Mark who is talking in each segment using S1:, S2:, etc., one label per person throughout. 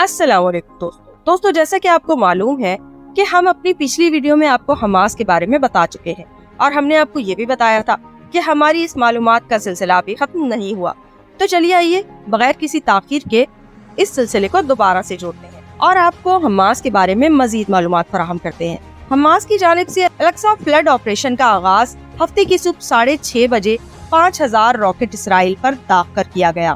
S1: अस्सलाम वालेकुम दोस्तों, जैसा कि आपको मालूम है कि हम अपनी पिछली वीडियो में आपको हमास के बारे में बता चुके हैं और हमने आपको ये भी बताया था कि हमारी इस मालूमात का सिलसिला अभी खत्म नहीं हुआ। तो चलिए आइए बगैर किसी ताखीर के इस सिलसिले को दोबारा से जोड़ते हैं और आपको हमास के बारे में मजीद मालूमात फराहम करते हैं। हमास की जानिब से अल-अक्सा फ्लड ऑपरेशन का आगाज हफ्ते की सुबह 6:30 बजे 5000 रॉकेट इसराइल पर दाग कर किया गया,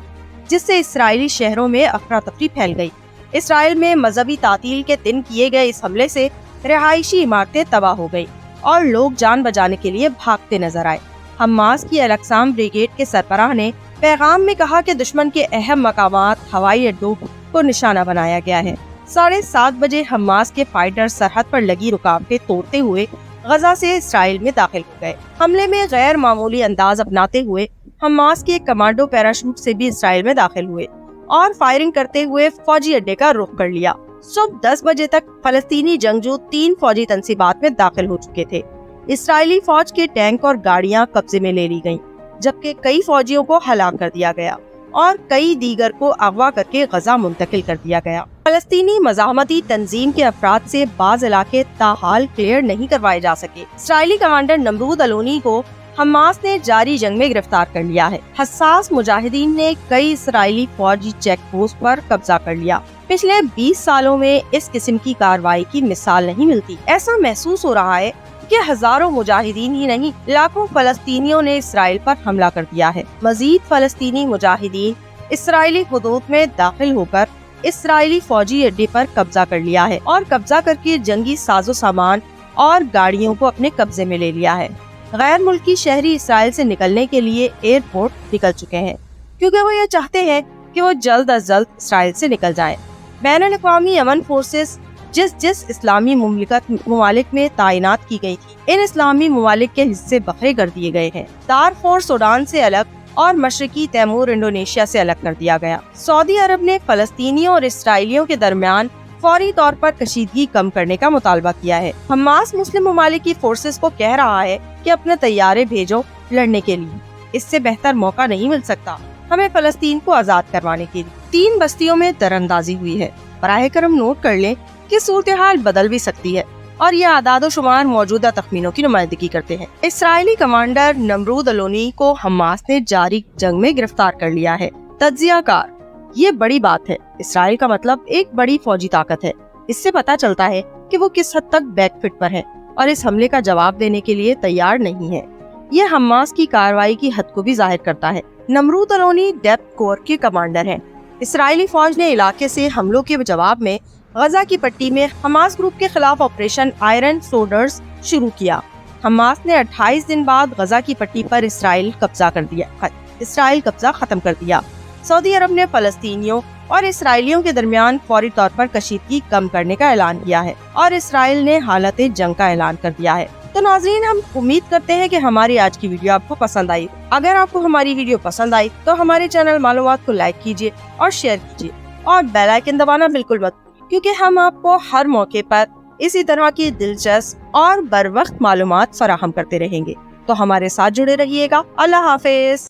S1: जिससे इसराइली शहरों में अफरा तफरी फैल गई। इसराइल में मजहबी तातील के दिन किए गए इस हमले से रिहायशी इमारतें तबाह हो गई और लोग जान बचाने के लिए भागते नजर आए। हमास की अल-अक्सा ब्रिगेड के सरबराह ने पैगाम में कहा कि दुश्मन के अहम मकामात हवाई अड्डों को निशाना बनाया गया है। 7:30 बजे हमास के फाइटर सरहद पर लगी रुकावटें तोड़ते हुए गजा से इसराइल में दाखिल हो गए। हमले में गैर मामूली अंदाज अपनाते हुए हमास के कमांडो पैराशूट से भी इसराइल में दाखिल हुए और फायरिंग करते हुए फौजी अड्डे का रुख कर लिया। सुबह 10 बजे तक फलस्तीनी जंगजू 3 फौजी तंसीबात में दाखिल हो चुके थे। इसराइली फौज के टैंक और गाड़ियां कब्जे में ले ली गईं, जबकि कई फौजियों को हलाक कर दिया गया और कई दीगर को अगवा करके गजा मुंतकिल कर दिया गया। फलस्तीनी मज़ाहमती तंजीम के अफराद से बाज इलाके ताहाल क्लियर नहीं करवाए जा सके। इसराइली कमांडर नमरूद अलोनी को हमास ने जारी जंग में गिरफ्तार कर लिया है। हसास मुजाहिदीन ने कई इसराइली फौजी चेक पोस्ट पर कब्जा कर लिया। पिछले 20 सालों में इस किस्म की कार्रवाई की मिसाल नहीं मिलती। ऐसा महसूस हो रहा है कि हजारों मुजाहिदीन ही नहीं, लाखों फलस्तीनियों ने इसराइल पर हमला कर दिया है। मजीद फलस्तीनी मुजाहिदीन इसराइली हुदूद में दाखिल होकर इसराइली फौजी अड्डे पर कब्जा कर लिया है और कब्जा करके जंगी साजो सामान और गाड़ियों को अपने कब्जे में ले लिया है। गैर मुल्की शहरी इसराइल से निकलने के लिए एयरपोर्ट निकल चुके हैं, क्योंकि वो ये चाहते हैं कि वो जल्द अज जल्द इसराइल से निकल जाएं। बैनुल-अक़वामी अमन फोर्सेस जिस इस्लामी ममालिक में तैनात की गई थी, इन इस्लामी ममालिक के हिस्से बखरे कर दिए गए हैं। दारफोर सूडान से अलग और मशरकी तैमूर इंडोनेशिया से अलग कर दिया गया। सऊदी अरब ने फलस्तीनियों और इसराइलियों के दरमियान फौरी तौर पर कशीदगी कम करने का मुतालबा किया है। हमास मुस्लिम ममालिक की फोर्सेस को कह रहा है कि अपने तैयारे भेजो लड़ने के लिए। इससे बेहतर मौका नहीं मिल सकता हमें फलस्तीन को आजाद करवाने के लिए। 3 बस्तियों में दरअंदाजी हुई है। बराह करम नोट कर लें कि सूरत हाल बदल भी सकती है और ये आदाद शुमार मौजूदा तखमीनों की नुमाइंदगी करते हैं। इसराइली कमांडर नमरूद अलोनी को हमास ने जारी जंग में गिरफ्तार कर लिया है। तज्जियाकार, ये बड़ी बात है। इसराइल का मतलब एक बड़ी फौजी ताकत है। इससे पता चलता है कि वो किस हद तक बैकफिट पर है और इस हमले का जवाब देने के लिए तैयार नहीं है। ये हमास की कार्रवाई की हद को भी जाहिर करता है। नमरूद अलोनी डेप्थ कोर के कमांडर हैं। इसराइली फौज ने इलाके से हमलों के जवाब में गजा की पट्टी में हमास ग्रुप के खिलाफ ऑपरेशन आयरन सोल्डर्स शुरू किया। हमास ने 28 दिन बाद गजा की पट्टी पर इसराइल कब्जा खत्म कर दिया। सऊदी अरब ने फलस्तीनियों और इसराइलियों के दरमियान फौरी तौर पर कशीदगी कम करने का ऐलान किया है और इसराइल ने हालत जंग का ऐलान कर दिया है। तो नाज़रीन, हम उम्मीद करते हैं कि हमारी आज की वीडियो आपको पसंद आई। अगर आपको हमारी वीडियो पसंद आई तो हमारे चैनल मालूमात को लाइक कीजिए और शेयर कीजिए और बेल आइकन दबाना बिल्कुल मत, क्योंकि हम आपको हर मौके पर इसी तरह की दिलचस्प और बर वक्त मालूमात फराहम करते रहेंगे। तो हमारे साथ जुड़े रहिएगा। अल्लाह हाफिज।